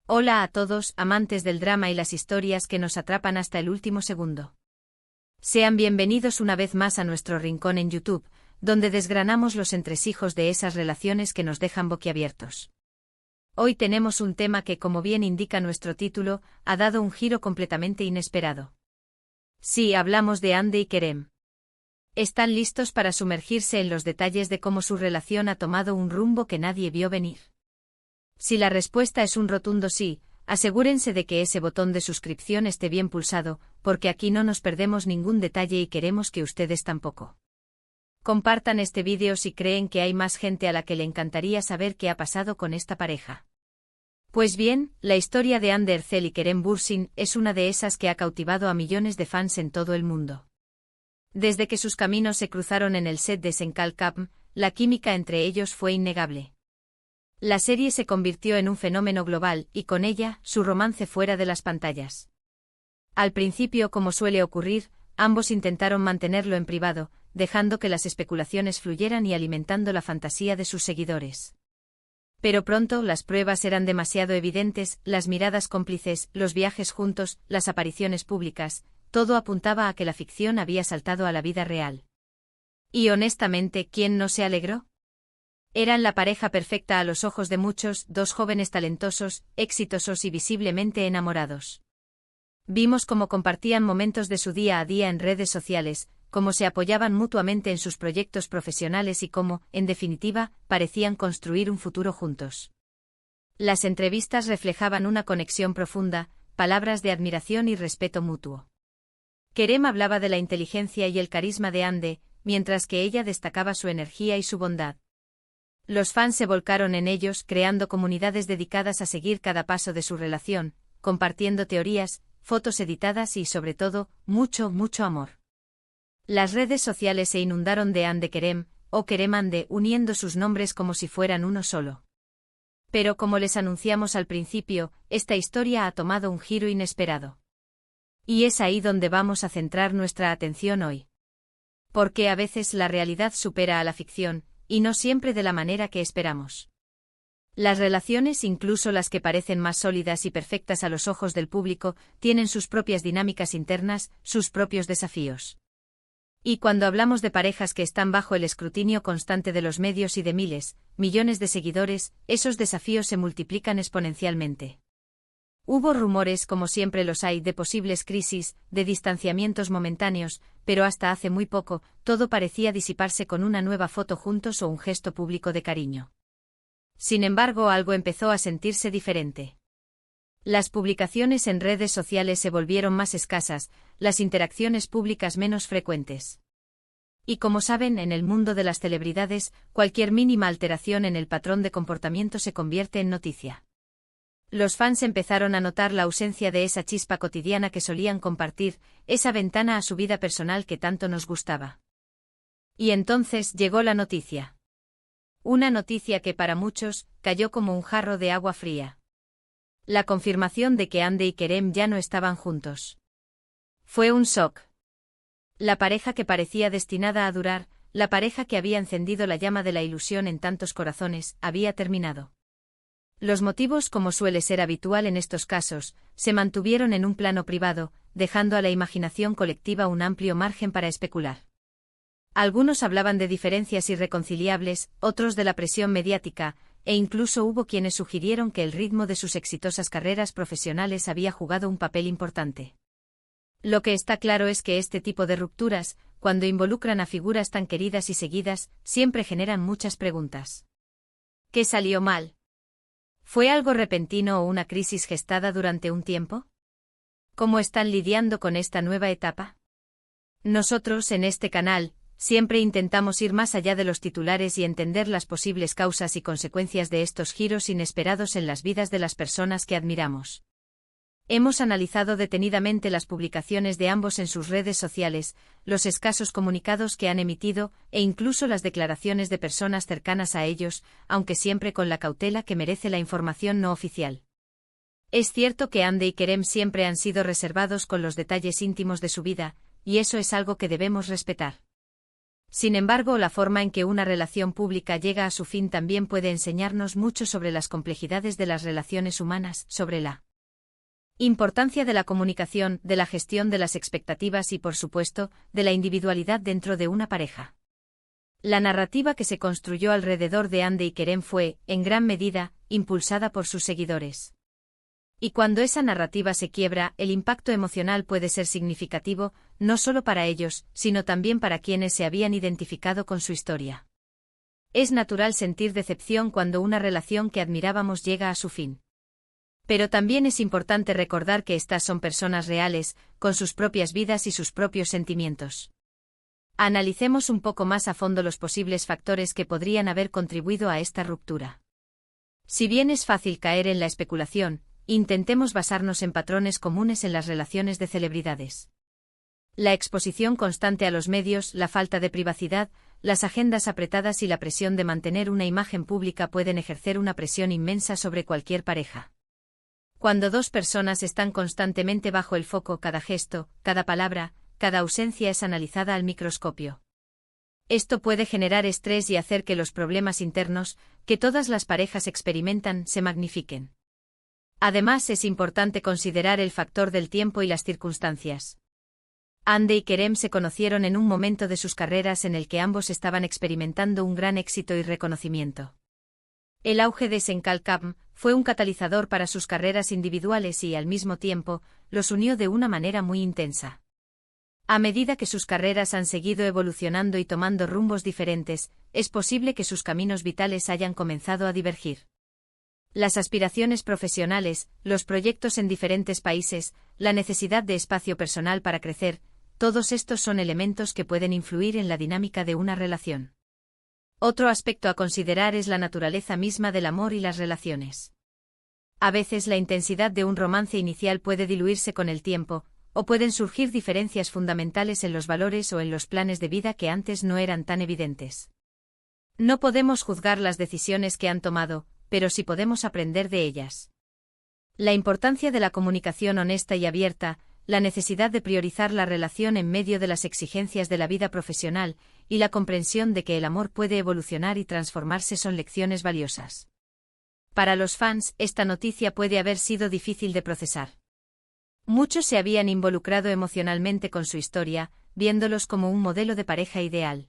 Hola a todos, amantes del drama y las historias que nos atrapan hasta el último segundo. Sean bienvenidos una vez más a nuestro rincón en YouTube, donde desgranamos los entresijos de esas relaciones que nos dejan boquiabiertos. Hoy tenemos un tema que, como bien indica nuestro título, ha dado un giro completamente inesperado. Sí, hablamos de Hande y Kerem. ¿Están listos para sumergirse en los detalles de cómo su relación ha tomado un rumbo que nadie vio venir? Si la respuesta es un rotundo sí, asegúrense de que ese botón de suscripción esté bien pulsado, porque aquí no nos perdemos ningún detalle y queremos que ustedes tampoco. Compartan este vídeo si creen que hay más gente a la que le encantaría saber qué ha pasado con esta pareja. Pues bien, la historia de Hande Erçel y Kerem Bürsin es una de esas que ha cautivado a millones de fans en todo el mundo. Desde que sus caminos se cruzaron en el set de Senkal Kapm, la química entre ellos fue innegable. La serie se convirtió en un fenómeno global y con ella, su romance fuera de las pantallas. Al principio, como suele ocurrir, ambos intentaron mantenerlo en privado, dejando que las especulaciones fluyeran y alimentando la fantasía de sus seguidores. Pero pronto las pruebas eran demasiado evidentes, las miradas cómplices, los viajes juntos, las apariciones públicas, todo apuntaba a que la ficción había saltado a la vida real. Y honestamente, ¿quién no se alegró? Eran la pareja perfecta a los ojos de muchos, dos jóvenes talentosos, exitosos y visiblemente enamorados. Vimos cómo compartían momentos de su día a día en redes sociales, cómo se apoyaban mutuamente en sus proyectos profesionales y cómo, en definitiva, parecían construir un futuro juntos. Las entrevistas reflejaban una conexión profunda, palabras de admiración y respeto mutuo. Kerem hablaba de la inteligencia y el carisma de Hande, mientras que ella destacaba su energía y su bondad. Los fans se volcaron en ellos, creando comunidades dedicadas a seguir cada paso de su relación, compartiendo teorías, fotos editadas y, sobre todo, mucho amor. Las redes sociales se inundaron de Hande Kerem, o Kerem Hande, uniendo sus nombres como si fueran uno solo. Pero como les anunciamos al principio, esta historia ha tomado un giro inesperado. Y es ahí donde vamos a centrar nuestra atención hoy. Porque a veces la realidad supera a la ficción, y no siempre de la manera que esperamos. Las relaciones, incluso las que parecen más sólidas y perfectas a los ojos del público, tienen sus propias dinámicas internas, sus propios desafíos. Y cuando hablamos de parejas que están bajo el escrutinio constante de los medios y de millones de seguidores, esos desafíos se multiplican exponencialmente. Hubo rumores, como siempre los hay, de posibles crisis, de distanciamientos momentáneos, pero hasta hace muy poco, todo parecía disiparse con una nueva foto juntos o un gesto público de cariño. Sin embargo, algo empezó a sentirse diferente. Las publicaciones en redes sociales se volvieron más escasas, las interacciones públicas menos frecuentes. Y como saben, en el mundo de las celebridades, cualquier mínima alteración en el patrón de comportamiento se convierte en noticia. Los fans empezaron a notar la ausencia de esa chispa cotidiana que solían compartir, esa ventana a su vida personal que tanto nos gustaba. Y entonces llegó la noticia. Una noticia que para muchos cayó como un jarro de agua fría. La confirmación de que Hande y Kerem ya no estaban juntos. Fue un shock. La pareja que parecía destinada a durar, la pareja que había encendido la llama de la ilusión en tantos corazones, había terminado. Los motivos, como suele ser habitual en estos casos, se mantuvieron en un plano privado, dejando a la imaginación colectiva un amplio margen para especular. Algunos hablaban de diferencias irreconciliables, otros de la presión mediática, e incluso hubo quienes sugirieron que el ritmo de sus exitosas carreras profesionales había jugado un papel importante. Lo que está claro es que este tipo de rupturas, cuando involucran a figuras tan queridas y seguidas, siempre generan muchas preguntas. ¿Qué salió mal? ¿Fue algo repentino o una crisis gestada durante un tiempo? ¿Cómo están lidiando con esta nueva etapa? Nosotros, en este canal, siempre intentamos ir más allá de los titulares y entender las posibles causas y consecuencias de estos giros inesperados en las vidas de las personas que admiramos. Hemos analizado detenidamente las publicaciones de ambos en sus redes sociales, los escasos comunicados que han emitido, e incluso las declaraciones de personas cercanas a ellos, aunque siempre con la cautela que merece la información no oficial. Es cierto que Hande y Kerem siempre han sido reservados con los detalles íntimos de su vida, y eso es algo que debemos respetar. Sin embargo, la forma en que una relación pública llega a su fin también puede enseñarnos mucho sobre las complejidades de las relaciones humanas, sobre la importancia de la comunicación, de la gestión de las expectativas y, por supuesto, de la individualidad dentro de una pareja. La narrativa que se construyó alrededor de Hande y Kerem fue, en gran medida, impulsada por sus seguidores. Y cuando esa narrativa se quiebra, el impacto emocional puede ser significativo, no solo para ellos, sino también para quienes se habían identificado con su historia. Es natural sentir decepción cuando una relación que admirábamos llega a su fin. Pero también es importante recordar que estas son personas reales, con sus propias vidas y sus propios sentimientos. Analicemos un poco más a fondo los posibles factores que podrían haber contribuido a esta ruptura. Si bien es fácil caer en la especulación, intentemos basarnos en patrones comunes en las relaciones de celebridades. La exposición constante a los medios, la falta de privacidad, las agendas apretadas y la presión de mantener una imagen pública pueden ejercer una presión inmensa sobre cualquier pareja. Cuando dos personas están constantemente bajo el foco, cada gesto, cada palabra, cada ausencia es analizada al microscopio. Esto puede generar estrés y hacer que los problemas internos, que todas las parejas experimentan, se magnifiquen. Además, es importante considerar el factor del tiempo y las circunstancias. Hande y Kerem se conocieron en un momento de sus carreras en el que ambos estaban experimentando un gran éxito y reconocimiento. El auge de Senkalkam fue un catalizador para sus carreras individuales y, al mismo tiempo, los unió de una manera muy intensa. A medida que sus carreras han seguido evolucionando y tomando rumbos diferentes, es posible que sus caminos vitales hayan comenzado a divergir. Las aspiraciones profesionales, los proyectos en diferentes países, la necesidad de espacio personal para crecer, todos estos son elementos que pueden influir en la dinámica de una relación. Otro aspecto a considerar es la naturaleza misma del amor y las relaciones. A veces la intensidad de un romance inicial puede diluirse con el tiempo, o pueden surgir diferencias fundamentales en los valores o en los planes de vida que antes no eran tan evidentes. No podemos juzgar las decisiones que han tomado, pero sí podemos aprender de ellas. La importancia de la comunicación honesta y abierta, la necesidad de priorizar la relación en medio de las exigencias de la vida profesional, y la comprensión de que el amor puede evolucionar y transformarse son lecciones valiosas. Para los fans, esta noticia puede haber sido difícil de procesar. Muchos se habían involucrado emocionalmente con su historia, viéndolos como un modelo de pareja ideal.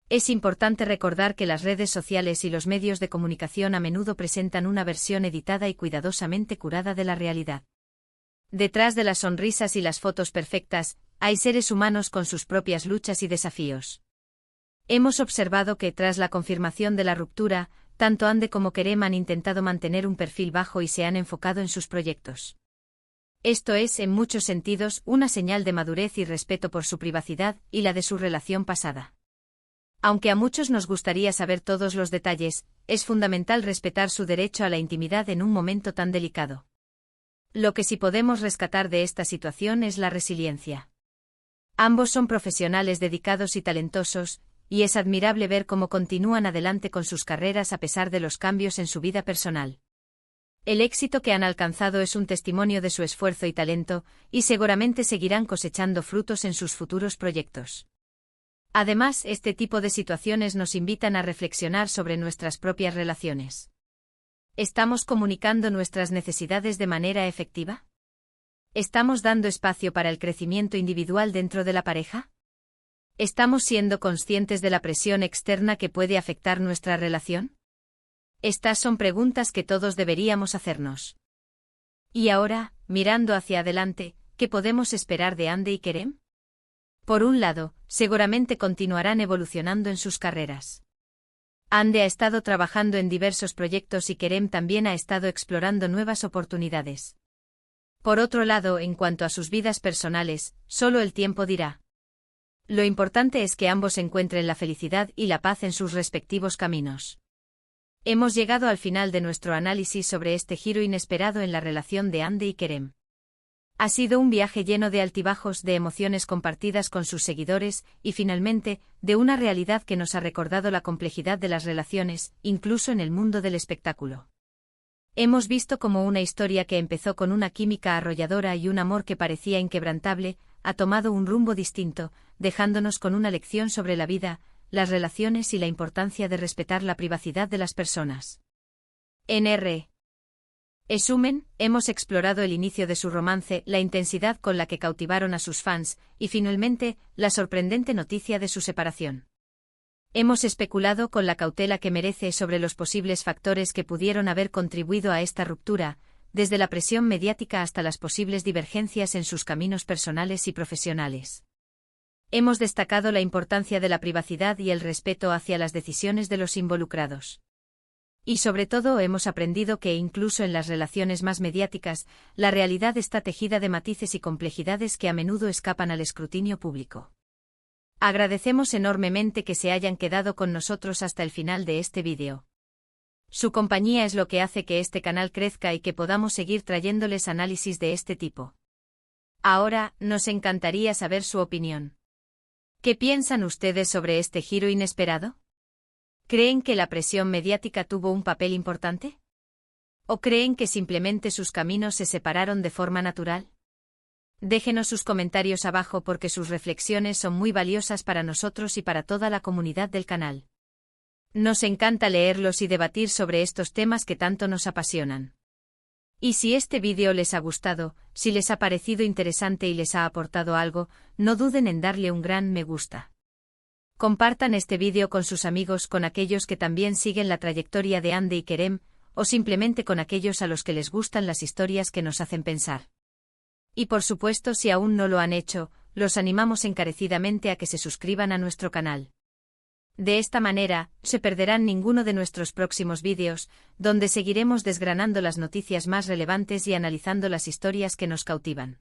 Es importante recordar que las redes sociales y los medios de comunicación a menudo presentan una versión editada y cuidadosamente curada de la realidad. Detrás de las sonrisas y las fotos perfectas, hay seres humanos con sus propias luchas y desafíos. Hemos observado que, tras la confirmación de la ruptura, tanto Hande como Kerem han intentado mantener un perfil bajo y se han enfocado en sus proyectos. Esto es, en muchos sentidos, una señal de madurez y respeto por su privacidad y la de su relación pasada. Aunque a muchos nos gustaría saber todos los detalles, es fundamental respetar su derecho a la intimidad en un momento tan delicado. Lo que sí podemos rescatar de esta situación es la resiliencia. Ambos son profesionales dedicados y talentosos, y es admirable ver cómo continúan adelante con sus carreras a pesar de los cambios en su vida personal. El éxito que han alcanzado es un testimonio de su esfuerzo y talento, y seguramente seguirán cosechando frutos en sus futuros proyectos. Además, este tipo de situaciones nos invitan a reflexionar sobre nuestras propias relaciones. ¿Estamos comunicando nuestras necesidades de manera efectiva? ¿Estamos dando espacio para el crecimiento individual dentro de la pareja? ¿Estamos siendo conscientes de la presión externa que puede afectar nuestra relación? Estas son preguntas que todos deberíamos hacernos. Y ahora, mirando hacia adelante, ¿qué podemos esperar de Hande y Kerem? Por un lado, seguramente continuarán evolucionando en sus carreras. Hande ha estado trabajando en diversos proyectos y Kerem también ha estado explorando nuevas oportunidades. Por otro lado, en cuanto a sus vidas personales, solo el tiempo dirá. Lo importante es que ambos encuentren la felicidad y la paz en sus respectivos caminos. Hemos llegado al final de nuestro análisis sobre este giro inesperado en la relación de Hande y Kerem. Ha sido un viaje lleno de altibajos, de emociones compartidas con sus seguidores, y finalmente, de una realidad que nos ha recordado la complejidad de las relaciones, incluso en el mundo del espectáculo. Hemos visto cómo una historia que empezó con una química arrolladora y un amor que parecía inquebrantable, ha tomado un rumbo distinto, dejándonos con una lección sobre la vida, las relaciones y la importancia de respetar la privacidad de las personas. En R. Resumen, hemos explorado el inicio de su romance, la intensidad con la que cautivaron a sus fans, y finalmente, la sorprendente noticia de su separación. Hemos especulado con la cautela que merece sobre los posibles factores que pudieron haber contribuido a esta ruptura, desde la presión mediática hasta las posibles divergencias en sus caminos personales y profesionales. Hemos destacado la importancia de la privacidad y el respeto hacia las decisiones de los involucrados. Y sobre todo hemos aprendido que incluso en las relaciones más mediáticas, la realidad está tejida de matices y complejidades que a menudo escapan al escrutinio público. Agradecemos enormemente que se hayan quedado con nosotros hasta el final de este vídeo. Su compañía es lo que hace que este canal crezca y que podamos seguir trayéndoles análisis de este tipo. Ahora, nos encantaría saber su opinión. ¿Qué piensan ustedes sobre este giro inesperado? ¿Creen que la presión mediática tuvo un papel importante? ¿O creen que simplemente sus caminos se separaron de forma natural? Déjenos sus comentarios abajo porque sus reflexiones son muy valiosas para nosotros y para toda la comunidad del canal. Nos encanta leerlos y debatir sobre estos temas que tanto nos apasionan. Y si este vídeo les ha gustado, si les ha parecido interesante y les ha aportado algo, no duden en darle un gran me gusta. Compartan este vídeo con sus amigos, con aquellos que también siguen la trayectoria de Hande y Kerem, o simplemente con aquellos a los que les gustan las historias que nos hacen pensar. Y por supuesto, si aún no lo han hecho, los animamos encarecidamente a que se suscriban a nuestro canal. De esta manera, no se perderán ninguno de nuestros próximos vídeos, donde seguiremos desgranando las noticias más relevantes y analizando las historias que nos cautivan.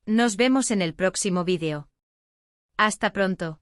Nos vemos en el próximo vídeo. Hasta pronto.